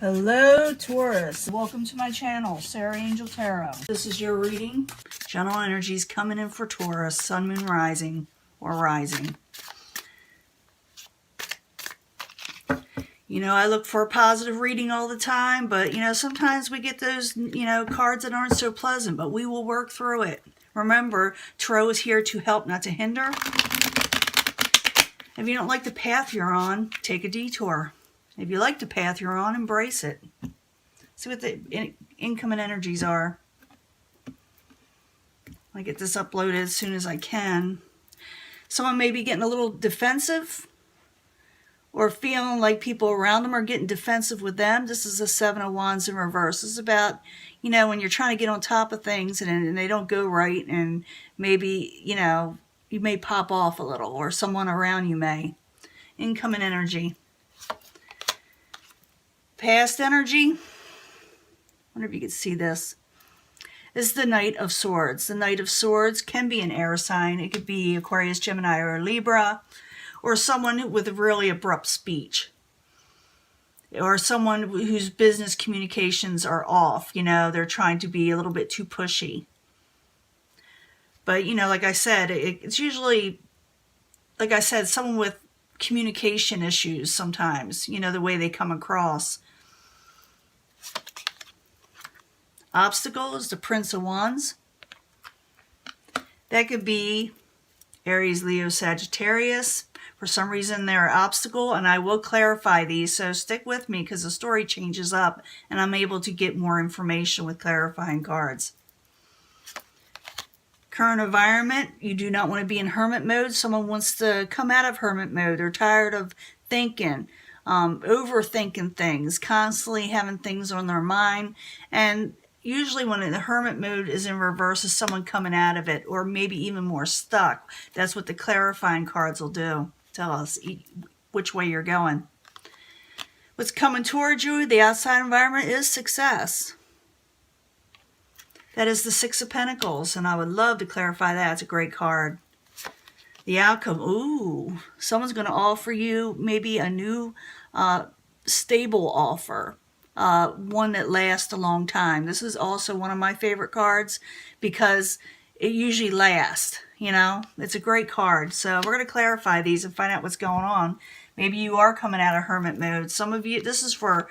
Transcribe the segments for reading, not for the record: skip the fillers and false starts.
Hello Taurus, welcome to my channel, Sarah Angel Tarot. This is your reading. General energies coming in for Taurus, Sun, Moon, Rising, or Rising. You know, I look for a positive reading all the time, but you know, sometimes we get those, cards that aren't so pleasant, but we will work through it. Remember, Tarot is here to help, not to hinder. If you don't like the path you're on, take a detour. If you like the path you're on, embrace it. See what the incoming energies are. I get this uploaded as soon as I can. Someone may be getting a little defensive or feeling like people around them are getting defensive with them. This is a Seven of Wands in reverse. This is about, when you're trying to get on top of things and they don't go right, and maybe, you may pop off a little, or someone around you may. Incoming energy. Past energy, I wonder if you can see this. This is the Knight of Swords. The Knight of Swords can be an air sign. It could be Aquarius, Gemini, or Libra, or someone with a really abrupt speech, or someone whose business communications are off. They're trying to be a little bit too pushy. But, like I said, it's usually, like I said, someone with communication issues sometimes, the way they come across. Obstacle is the Prince of Wands. That could be Aries, Leo, Sagittarius. For some reason they're an obstacle, and I will clarify these, so stick with me because the story changes up and I'm able to get more information with clarifying cards. Current environment, you do not want to be in hermit mode. Someone wants to come out of hermit mode. They're tired of thinking, overthinking things, constantly having things on their mind. And usually when the hermit mode is in reverse, is someone coming out of it, or maybe even more stuck. That's what the clarifying cards will do. Tell us which way you're going. What's coming towards you, the outside environment, is success. That is the Six of Pentacles, and I would love to clarify that. It's a great card. The outcome, ooh, someone's going to offer you maybe a new stable offer, one that lasts a long time. This is also one of my favorite cards because it usually lasts, It's a great card. So we're going to clarify these and find out what's going on. Maybe you are coming out of hermit mode. Some of you, this is for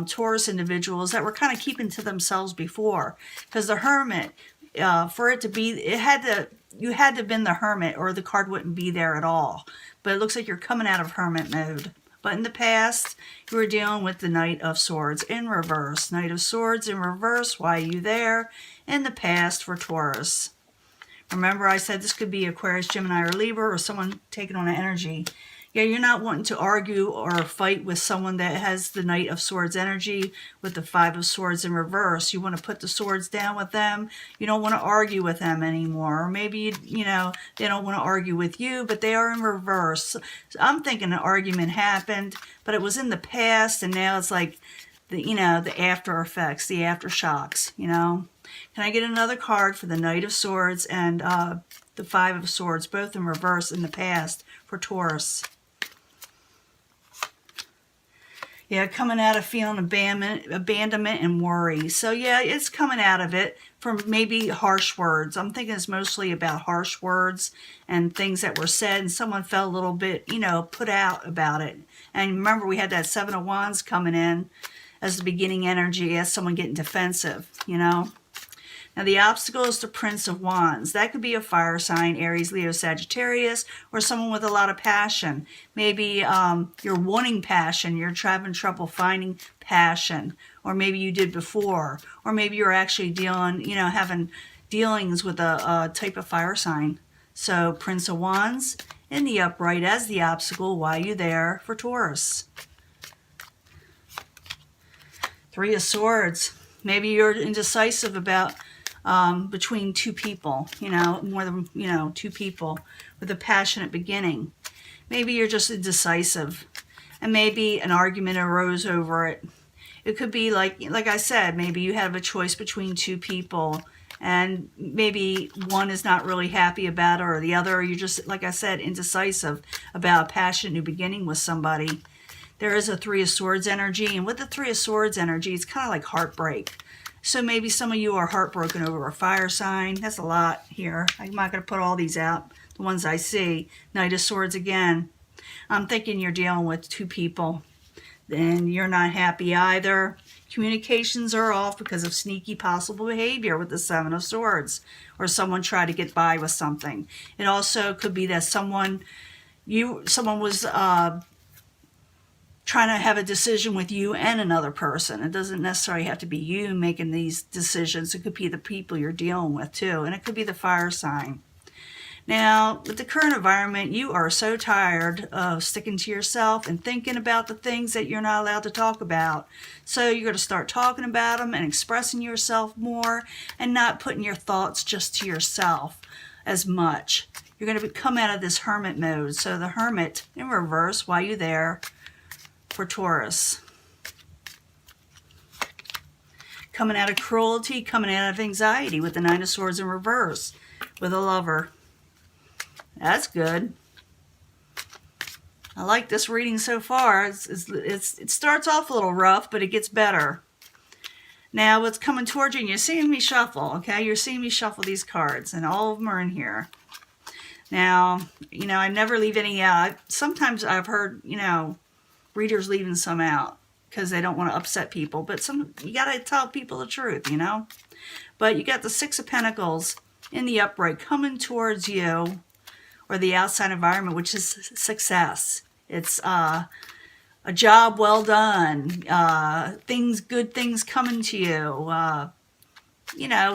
Taurus individuals that were kind of keeping to themselves before, because the hermit, for it to be, you had to have been the hermit or the card wouldn't be there at all. But it looks like you're coming out of hermit mode. But in the past, you were dealing with the Knight of Swords in reverse. Knight of Swords in reverse, why are you there? In the past for Taurus. Remember I said this could be Aquarius, Gemini, or Libra, or someone taking on an energy. Yeah, you're not wanting to argue or fight with someone that has the Knight of Swords energy with the Five of Swords in reverse. You want to put the swords down with them. You don't want to argue with them anymore. Or maybe, they don't want to argue with you, but they are in reverse. So I'm thinking an argument happened, but it was in the past, and now it's like, the after effects, the aftershocks, Can I get another card for the Knight of Swords and the Five of Swords, both in reverse in the past for Taurus? Yeah, coming out of feeling abandonment and worry. So yeah, it's coming out of it from maybe harsh words. I'm thinking it's mostly about harsh words and things that were said, and someone felt a little bit, put out about it. And remember, we had that Seven of Wands coming in as the beginning energy, as someone getting defensive, Now, the obstacle is the Prince of Wands. That could be a fire sign, Aries, Leo, Sagittarius, or someone with a lot of passion. Maybe you're wanting passion. You're having trouble finding passion. Or maybe you did before. Or maybe you're actually having dealings with a type of fire sign. So, Prince of Wands in the upright as the obstacle. Why are you there for Taurus? Three of Swords. Maybe you're indecisive about between two people, more than, two people with a passionate beginning. Maybe you're just indecisive, and maybe an argument arose over it. It could be like I said, maybe you have a choice between two people, and maybe one is not really happy about it, or the other, you're just, like I said, indecisive about a passionate new beginning with somebody. there is a Three of Swords energy. And with the Three of Swords energy, it's kind of like heartbreak. So maybe some of you are heartbroken over a fire sign. That's a lot here. I'm not going to put all these out, the ones I see. Knight of Swords again. I'm thinking you're dealing with two people. Then you're not happy either. Communications are off because of sneaky possible behavior with the Seven of Swords. Or someone tried to get by with something. It also could be that someone was trying to have a decision with you and another person. It doesn't necessarily have to be you making these decisions. It could be the people you're dealing with too. And it could be the fire sign. Now, with the current environment, you are so tired of sticking to yourself and thinking about the things that you're not allowed to talk about. So you're going to start talking about them and expressing yourself more and not putting your thoughts just to yourself as much. You're going to come out of this hermit mode. So the hermit in reverse, while you're there, for Taurus. Coming out of cruelty, coming out of anxiety with the Nine of Swords in reverse with a lover. That's good. I like this reading so far. It starts off a little rough, but it gets better. Now, what's coming towards you, and you're seeing me shuffle, okay? You're seeing me shuffle these cards, and all of them are in here. Now, I never leave any out. Sometimes I've heard, readers leaving some out because they don't want to upset people. But you got to tell people the truth, But you got the Six of Pentacles in the upright coming towards you or the outside environment, which is success. It's a job well done, good things coming to you,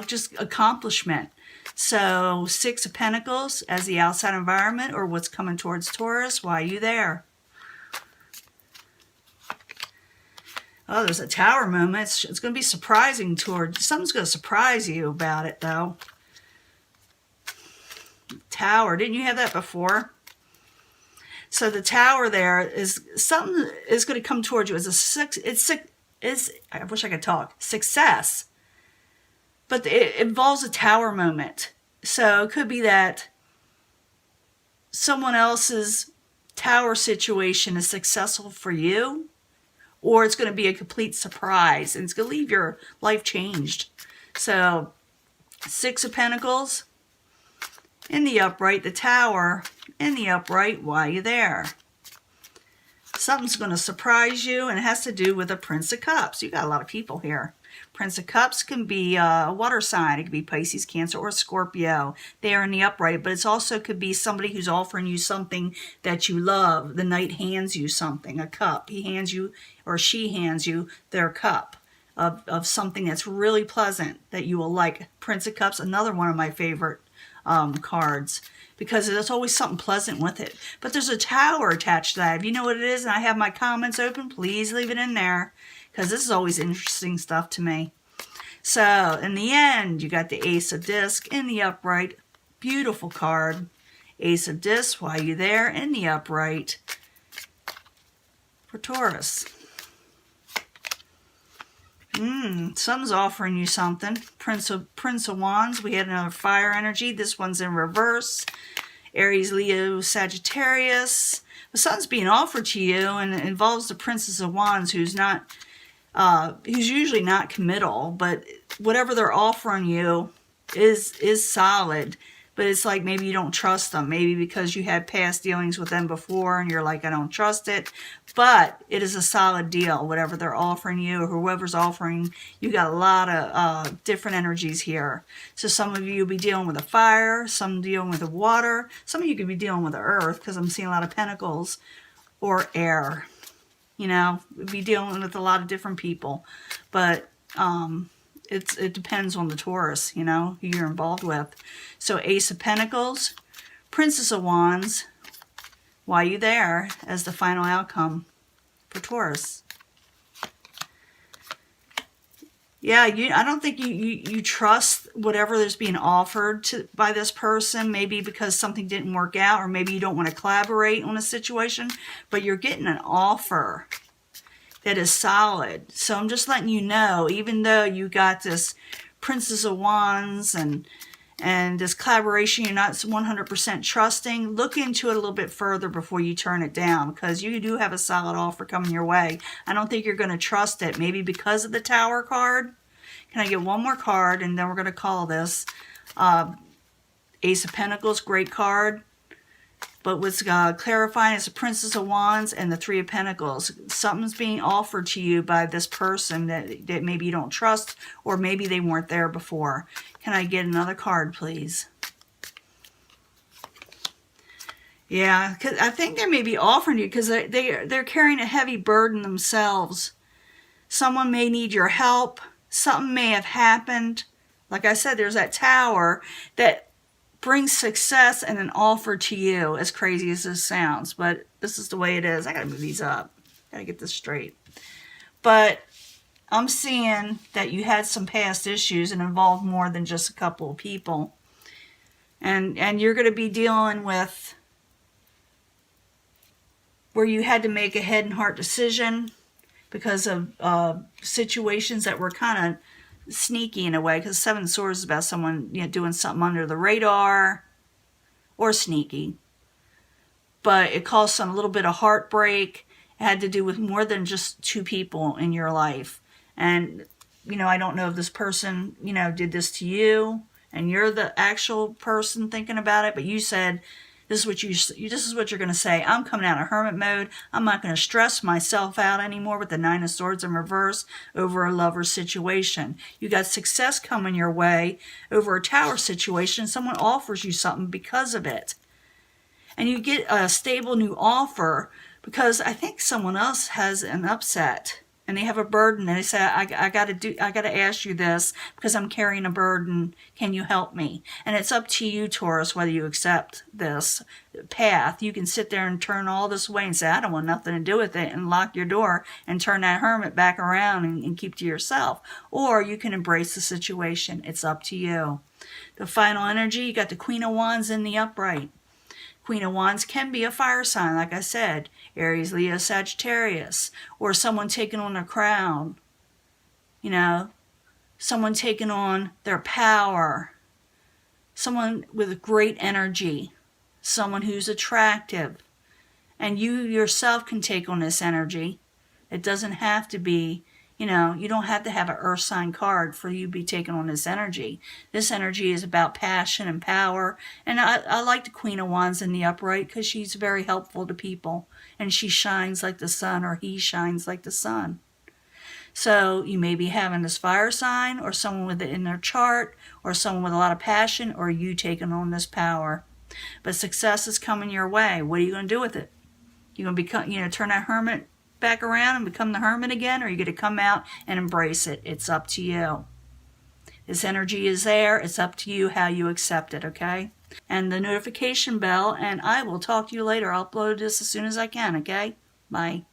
just accomplishment. So Six of Pentacles as the outside environment or what's coming towards Taurus. Why are you there? Oh, there's a Tower moment. It's going to be surprising something's going to surprise you about it, though. Tower. Didn't you have that before? So the Tower there is something is going to come towards you as I wish I could talk. Success. But it involves a Tower moment. So it could be that someone else's Tower situation is successful for you. Or it's going to be a complete surprise. And it's going to leave your life changed. So, Six of Pentacles in the upright. The Tower in the upright. Why are you there? Something's going to surprise you. And it has to do with the Prince of Cups. You got a lot of people here. Prince of Cups can be a water sign. It could be Pisces, Cancer, or Scorpio. They are in the upright, but it also could be somebody who's offering you something that you love. The Knight hands you something, a cup. He hands you, or she hands you, their cup of something that's really pleasant that you will like. Prince of Cups, another one of my favorite cards, because there's always something pleasant with it. But there's a Tower attached to that. If you know what it is and I have my comments open, please leave it in there. Because this is always interesting stuff to me. So, in the end, you got the Ace of Discs in the upright. Beautiful card. Ace of Discs, why are you there? In the upright. For Taurus. Something's offering you something. Prince of Wands. We had another fire energy. This one's in reverse. Aries, Leo, Sagittarius. But something's being offered to you, and it involves the Princess of Wands, who's usually not committal, but whatever they're offering you is solid. But it's like maybe you don't trust them. Maybe because you had past dealings with them before and you're like, I don't trust it. But it is a solid deal, whatever they're offering you or whoever's offering. You got a lot of different energies here. So some of you will be dealing with the fire, some dealing with the water. Some of you could be dealing with the earth because I'm seeing a lot of pentacles, or air. Be dealing with a lot of different people. But it depends on the Taurus, who you're involved with. So Ace of Pentacles, Princess of Wands, why are you there as the final outcome for Taurus? Yeah, I don't think you trust whatever is being offered by this person, maybe because something didn't work out, or maybe you don't want to collaborate on a situation, but you're getting an offer that is solid. So I'm just letting you know, even though you got this Princess of Wands and and this collaboration you're not 100% trusting, look into it a little bit further before you turn it down, because you do have a solid offer coming your way. I don't think you're going to trust it, maybe because of the Tower card. Can I get one more card, and then we're going to call this Ace of Pentacles, great card. But what's clarifying is the Princess of Wands and the Three of Pentacles. Something's being offered to you by this person that maybe you don't trust, or maybe they weren't there before. Can I get another card, please? Yeah, because I think they may be offering you because they're carrying a heavy burden themselves. Someone may need your help. Something may have happened. Like I said, there's that Tower that brings success and an offer to you, as crazy as this sounds, but this is the way it is. I gotta move these up. Gotta get this straight. But I'm seeing that you had some past issues and involved more than just a couple of people. And you're gonna be dealing with where you had to make a head and heart decision because of situations that were kind of sneaky in a way, because Seven of Swords is about someone, you know, doing something under the radar or sneaky, but it caused some little bit of heartbreak. It had to do with more than just two people in your life. And you know, I don't know if this person, you know, did this to you and you're the actual person thinking about it, but you said this is what you're going to say. I'm coming out of hermit mode. I'm not going to stress myself out anymore with the Nine of Swords in reverse over a lover situation. You got success coming your way over a Tower situation. Someone offers you something because of it. And you get a stable new offer because I think someone else has an upset and they have a burden and they say, I got to ask you this because I'm carrying a burden. Can you help me? And it's up to you, Taurus, whether you accept this path. You can sit there and turn all this away and say, I don't want nothing to do with it, and lock your door and turn that hermit back around and keep to yourself. Or you can embrace the situation. It's up to you. The final energy, you got the Queen of Wands in the upright. Queen of Wands can be a fire sign, like I said, Aries, Leo, Sagittarius, or someone taking on a crown, you know, someone taking on their power, someone with great energy, someone who's attractive, and you yourself can take on this energy. It doesn't have to be, you know, you don't have to have an earth sign card for you to be taking on this energy. This energy is about passion and power. And I like the Queen of Wands in the upright because she's very helpful to people. And she shines like the sun, or he shines like the sun. So you may be having this fire sign, or someone with it in their chart, or someone with a lot of passion, or you taking on this power. But success is coming your way. What are you going to do with it? You're going to become, you know, turn that hermit back around and become the hermit again, or you're going to come out and embrace it. It's up to you. This energy is there. It's up to you how you accept it, okay? And the notification bell, and I will talk to you later. I'll upload this as soon as I can, okay? Bye.